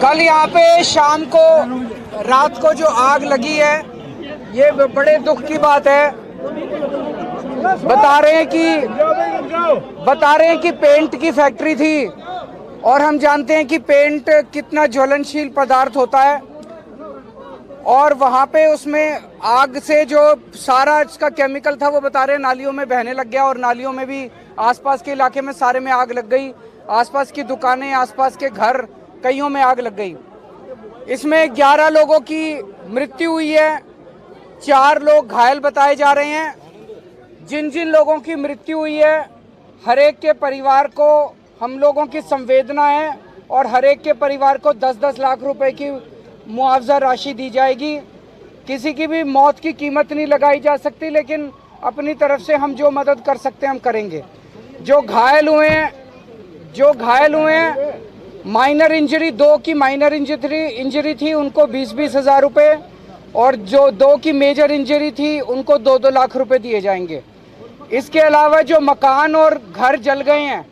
कल यहाँ पे शाम को रात को जो आग लगी है, ये बड़े दुख की बात है। बता रहे हैं कि पेंट की फैक्ट्री थी और हम जानते हैं कि पेंट कितना ज्वलनशील पदार्थ होता है, और वहाँ पे उसमें आग से जो सारा इसका केमिकल था वो बता रहे हैं नालियों में बहने लग गया, और नालियों में भी आसपास के इलाके में सारे में आग लग गई। आसपास की दुकानें, आसपास के घर, कईयों में आग लग गई। इसमें 11 लोगों की मृत्यु हुई है, 4 लोग घायल बताए जा रहे हैं। जिन जिन लोगों की मृत्यु हुई है, हर एक के परिवार को हम लोगों की संवेदना है, और हर एक के परिवार को 10-10 लाख रुपए की मुआवजा राशि दी जाएगी। किसी की भी मौत की कीमत नहीं लगाई जा सकती, लेकिन अपनी तरफ से हम जो मदद कर सकते हैं हम करेंगे। जो घायल हुए हैं माइनर इंजरी, 2 की माइनर इंजरी थी, उनको 20-20 हज़ार रुपये, और जो 2 की मेजर इंजरी थी उनको 2-2 लाख रुपए दिए जाएंगे। इसके अलावा जो मकान और घर जल गए हैं,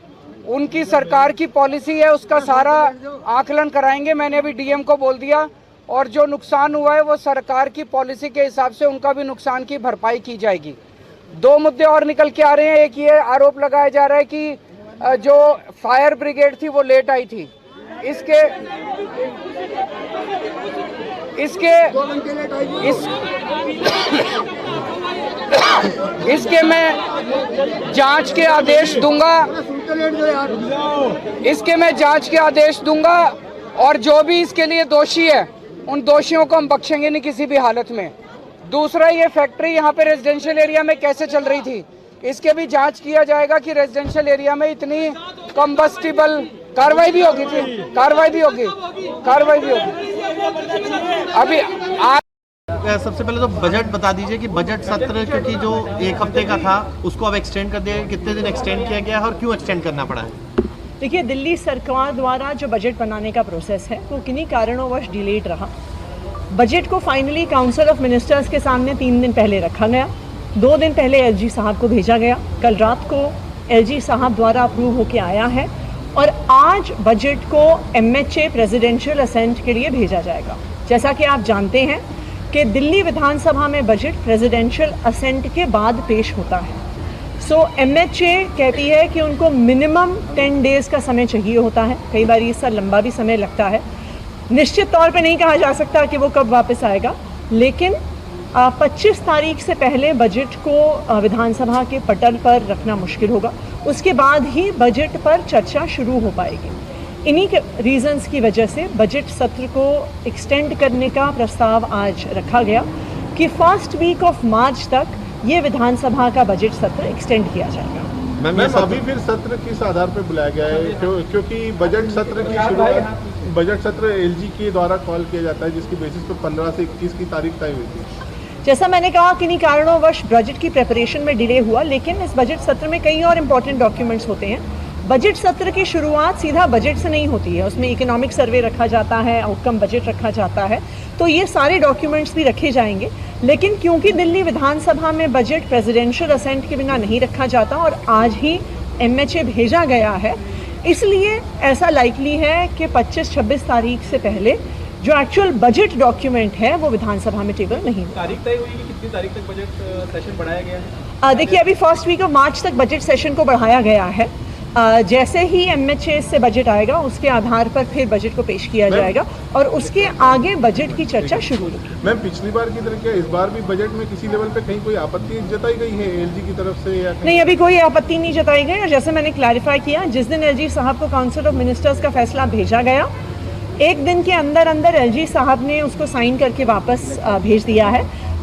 उनकी सरकार की पॉलिसी है, उसका सारा आकलन कराएंगे। मैंने अभी डीएम को बोल दिया, और जो नुकसान हुआ है वो सरकार की पॉलिसी के हिसाब से उनका भी नुकसान की भरपाई की जाएगी। 2 मुद्दे और निकल के आ रहे हैं। एक ये आरोप लगाया जा रहा है कि जो फायर ब्रिगेड थी वो लेट आई थी। इसके मैं जांच के आदेश दूंगा, और जो भी इसके लिए दोषी है उन दोषियों को हम बख्शेंगे नहीं किसी भी हालत में। दूसरा, ये फैक्ट्री यहाँ पे रेजिडेंशियल एरिया में कैसे चल रही थी, इसके भी जांच किया जाएगा कि रेजिडेंशियल एरिया में इतनी कम्बस्टिबल कार्रवाई भी होगी। अभी सबसे पहले तो बजट बता दीजिए कि बजट सत्र, क्योंकि जो 1 हफ्ते का था उसको अब एक्सटेंड कर दिया, कितने दिन एक्सटेंड किया गया है और क्यों एक्सटेंड करना पड़ा है? देखिए, दिल्ली सरकार द्वारा जो बजट बनाने का प्रोसेस है वो किन्हीं कारणोंवश डिलेड रहा। बजट को फाइनली काउंसिल ऑफ मिनिस्टर्स के सामने 3 दिन पहले रखा गया, 2 दिन पहले एलजी साहब को भेजा गया, कल रात को एलजी साहब द्वारा अप्रूव होके आया है, और आज बजट को एमएचए प्रेसिडेंशियल असेंट के लिए भेजा जाएगा। जैसा कि आप जानते हैं कि दिल्ली विधानसभा में बजट प्रेसिडेंशियल असेंट के बाद पेश होता है। सो एमएचए कहती है कि उनको मिनिमम 10 डेज़ का समय चाहिए होता है, कई बार इससे लंबा भी समय लगता है। निश्चित तौर पे नहीं कहा जा सकता कि वो कब वापस आएगा, लेकिन 25 तारीख से पहले बजट को विधानसभा के पटल पर रखना मुश्किल होगा। उसके बाद ही बजट पर चर्चा शुरू हो पाएगी। इन्हीं के रीजंस की वजह से बजट सत्र को एक्सटेंड करने का प्रस्ताव आज रखा गया कि फर्स्ट वीक ऑफ मार्च तक ये विधानसभा का बजट सत्र एक्सटेंड किया जाएगा। मैम, अभी फिर सत्र किस आधार पर बुलाया गया है? क्योंकि बजट सत्र की शुरुआत बजट सत्र एलजी के द्वारा कॉल किया जाता है, जिसकी बेसिस पर 15 से 21 की तारीख तय हुई थी। जैसा मैंने कहा, किन्हीं कारणोंवश बजट की प्रिपरेशन में डिले हुआ, लेकिन इस बजट सत्र में कई और इम्पोर्टेंट डॉक्यूमेंट्स होते हैं। बजट सत्र की शुरुआत सीधा बजट से नहीं होती है, उसमें इकोनॉमिक सर्वे रखा जाता है, आउटकम बजट रखा जाता है, तो ये सारे डॉक्यूमेंट्स भी रखे जाएंगे। लेकिन क्योंकि दिल्ली विधानसभा में बजट प्रेसिडेंशियल असेंट के बिना नहीं रखा जाता और आज ही एमएचए भेजा गया है, इसलिए ऐसा लाइकली है कि 25-26 तारीख से पहले जो एक्चुअल बजट डॉक्यूमेंट है वो विधानसभा में टेबल नहीं होगा। तारीख तय हुई कि कितनी तारीख तक बजट सेशन बढ़ाया गया है? देखिए, अभी फर्स्ट वीक ऑफ मार्च तक बजट सेशन को बढ़ाया गया है। जैसे ही एमएचए से बजट आएगा उसके आधार पर फिर बजट को पेश किया जाएगा और उसके आगे बजट की चर्चा शुरू होगी। मैम, पिछली बार की तरह क्या इस बार भी बजट में किसी लेवल पे कहीं कोई आपत्ति जताई गई है एलजी की तरफ से या नहीं? अभी कोई आपत्ति नहीं जताई गई, और जैसे मैंने क्लैरिफाई किया, जिस दिन एलजी साहब को काउंसिल ऑफ मिनिस्टर्स का फैसला भेजा गया, 1 दिन के अंदर अंदर एलजी साहब ने उसको साइन करके वापस भेज दिया है।